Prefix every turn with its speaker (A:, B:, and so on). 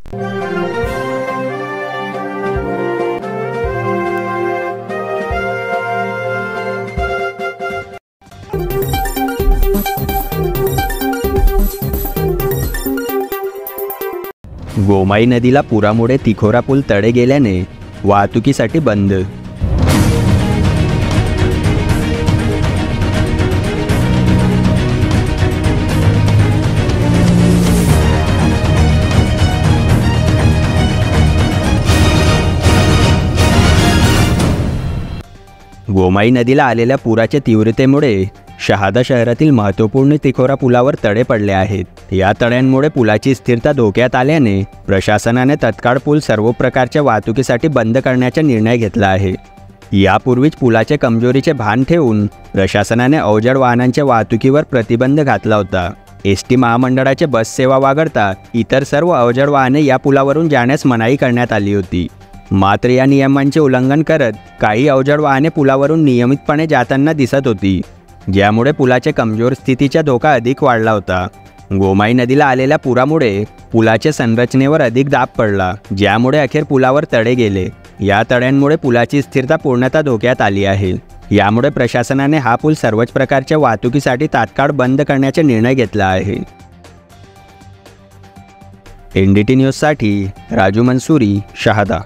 A: गोमाई नदीला पुरामुळे तिखोरा पूल तडे गेल्याने वाहतुकीसाठी बंद। गोमाई नदीला आलेल्या पुराच्या तीव्रतेमुळे शहादा शहरातील महत्त्वपूर्ण तिखोरा पुलावर तडे पडले आहेत। या तड्यांमुळे पुलाची स्थिरता धोक्यात आल्याने प्रशासनाने तत्काळ पूल सर्व प्रकारच्या वाहतुकीसाठी बंद करण्याचा निर्णय घेतला आहे। यापूर्वीच पुलाच्या कमजोरीचे भान ठेवून प्रशासनाने अवजड वाहनांच्या वाहतुकीवर प्रतिबंध घातला होता। एसटी महामंडळाचे बस सेवा वगळता इतर सर्व अवजड वाहने या पुलावरून जाण्यास मनाई करण्यात आली होती। मात्र या नियमांचे उल्लंघन करत काही अवजड वाहने पुलावरून नियमितपणे जाताना दिसत होती, ज्यामुळे पुलाच्या कमजोर स्थितीचा धोका अधिक वाढला होता। गोमाई नदीला आलेल्या पुरामुळे पुलाच्या संरचनेवर अधिक दाब पडला, ज्यामुळे अखेर पुलावर तडे गेले। या तड्यांमुळे पुलाची स्थिरता पूर्णतः धोक्यात आली आहे। यामुळे प्रशासनाने हा पूल सर्वच प्रकारच्या वाहतुकीसाठी तात्काळ बंद करण्याचा निर्णय घेतला आहे। NDT न्यूजसाठी राजू मंसूरी, शहादा।